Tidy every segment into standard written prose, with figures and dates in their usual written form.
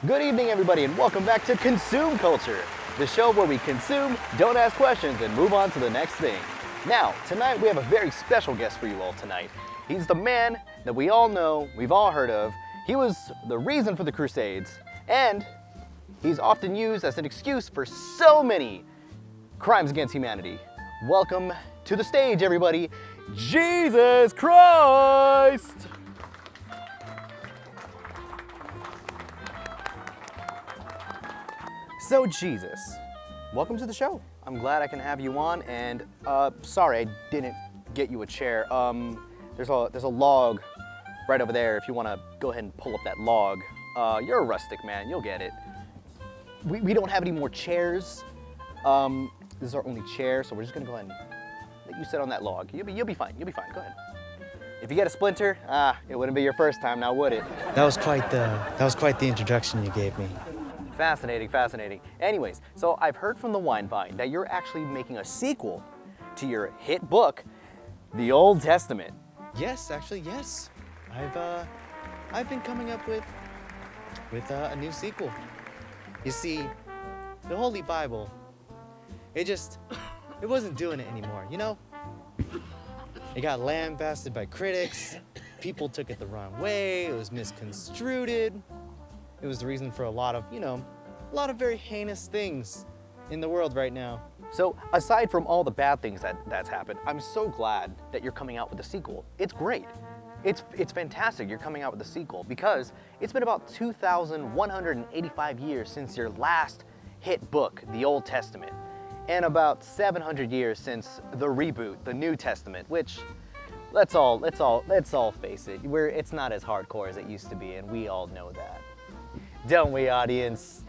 Good evening, everybody, and welcome back to Consume Culture, the show where we consume, don't ask questions, and move on to the next thing. Now, tonight we have a very special guest for you all tonight. He's the man that we all know, we've all heard of. He was the reason for the Crusades, and he's often used as an excuse for so many crimes against humanity. Welcome to the stage, everybody, Jesus Christ! So Jesus, welcome to the show. I'm glad I can have you on, and sorry I didn't get you a chair. There's a log right over there if you want to go ahead and pull up that log. You're a rustic man, you'll get it. We don't have any more chairs. This is our only chair, so we're just gonna go ahead and let you sit on that log. You'll be fine, go ahead. If you get a splinter, it wouldn't be your first time now, would it? That was quite the introduction you gave me. Fascinating, fascinating. Anyways, so I've heard from the Wine Vine that you're actually making a sequel to your hit book, The Old Testament. Yes, actually, yes. I've been coming up with a new sequel. You see, the Holy Bible, it wasn't doing it anymore, you know? It got lambasted by critics, people took it the wrong way, it was misconstrued. It was the reason for a lot of very heinous things in the world right now. So aside from all the bad things that's happened, I'm so glad that you're coming out with a sequel. It's great. It's fantastic you're coming out with a sequel because it's been about 2,185 years since your last hit book, The Old Testament, and about 700 years since the reboot, The New Testament, which let's all face it, it's not as hardcore as it used to be, and we all know that. Don't we, audience?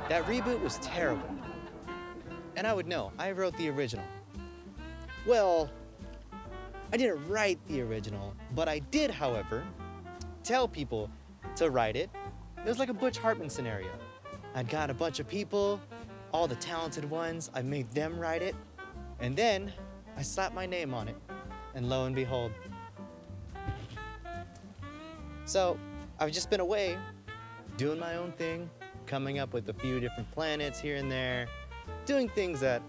That reboot was terrible. And I would know, I wrote the original. Well, I didn't write the original, but I did, however, tell people to write it. It was like a Butch Hartman scenario. I'd got a bunch of people, all the talented ones, I made them write it, and then I slapped my name on it, and lo and behold. So, I've just been away, doing my own thing, coming up with a few different planets here and there, doing things that,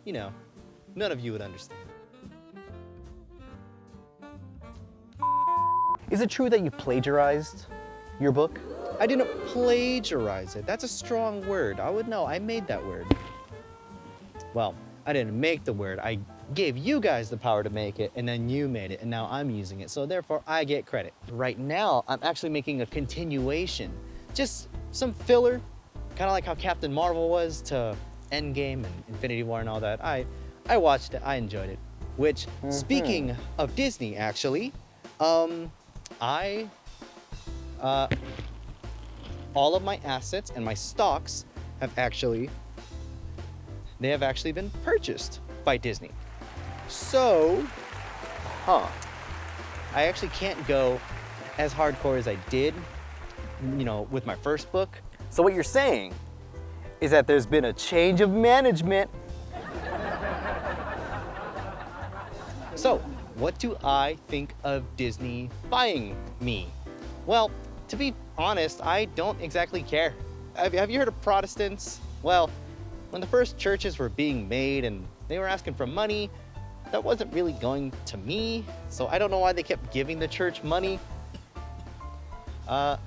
none of you would understand. Is it true that you plagiarized your book? I didn't plagiarize it. That's a strong word. I would know. I made that word. Well, I didn't make the word. I gave you guys the power to make it, and then you made it, and now I'm using it. So therefore, I get credit. Right now, I'm actually making a continuation. Just some filler, kind of like how Captain Marvel was to Endgame and Infinity War and all that. I watched it. I enjoyed it. Which, speaking of Disney, actually, all of my assets and my stocks have actually been purchased by Disney. So, I actually can't go as hardcore as I did, with my first book. So what you're saying is that there's been a change of management. So, what do I think of Disney buying me? Well, to be honest, I don't exactly care. Have you heard of Protestants? Well, when the first churches were being made and they were asking for money, that wasn't really going to me, so I don't know why they kept giving the church money. But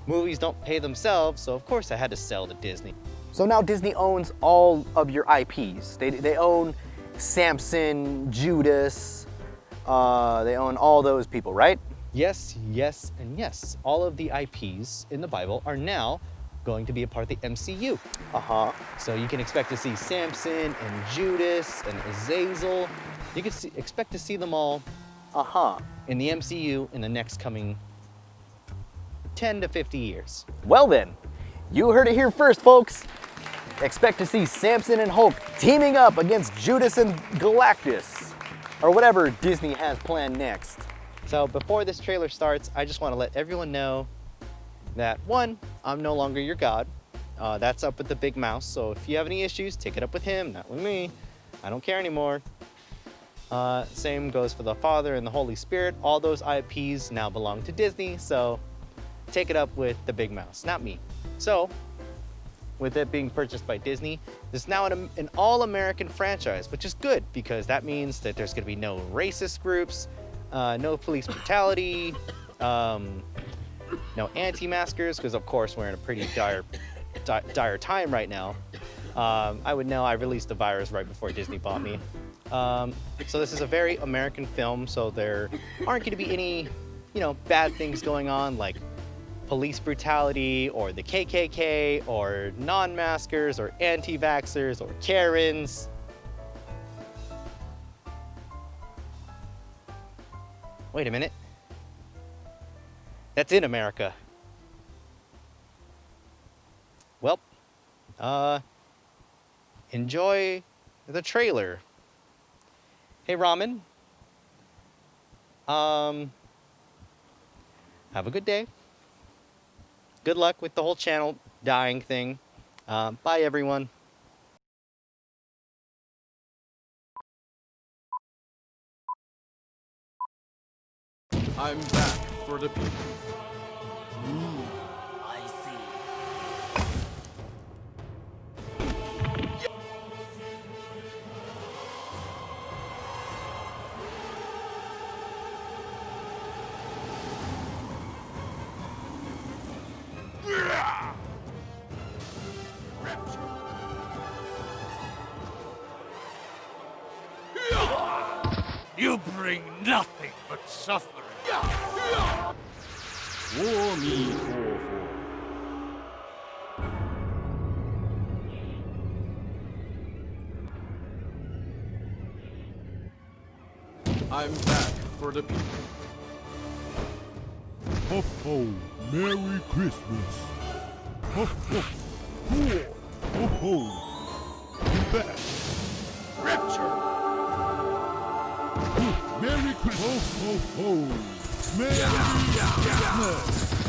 movies don't pay themselves, so of course I had to sell to Disney. So now Disney owns all of your IPs. They own Samson, Judas, they own all those people, right? Yes, yes, and yes. All of the IPs in the Bible are now going to be a part of the MCU. So you can expect to see Samson and Judas and Azazel. You can expect to see them all in the MCU in the next coming 10 to 50 years. Well then, you heard it here first, folks. Expect to see Samson and Hulk teaming up against Judas and Galactus, or whatever Disney has planned next. So before this trailer starts, I just want to let everyone know that one, I'm no longer your god. That's up with the big mouse, so if you have any issues, take it up with him, not with me. I don't care anymore. Same goes for the Father and the Holy Spirit. All those IPs now belong to Disney, so take it up with the big mouse, not me. So, with it being purchased by Disney, there's now an all-American franchise, which is good because that means that there's gonna be no racist groups, no police brutality, no anti-maskers, because of course we're in a pretty dire time right now. I would know, I released the virus right before Disney bought me. So this is a very American film, so there aren't gonna be any, bad things going on like police brutality or the KKK or non-maskers or anti-vaxxers or Karens. Wait a minute. That's in America. Well, enjoy the trailer. Hey, Ramen. Have a good day. Good luck with the whole channel dying thing. Bye, everyone. I'm back for the people. I see. You bring nothing but suffering. I'm back for the people. Ho ho, Merry Christmas. Ho ho, cool. Ho ho, I'm back. Rapture! Merry Christmas. Ho ho ho, Merry Christmas.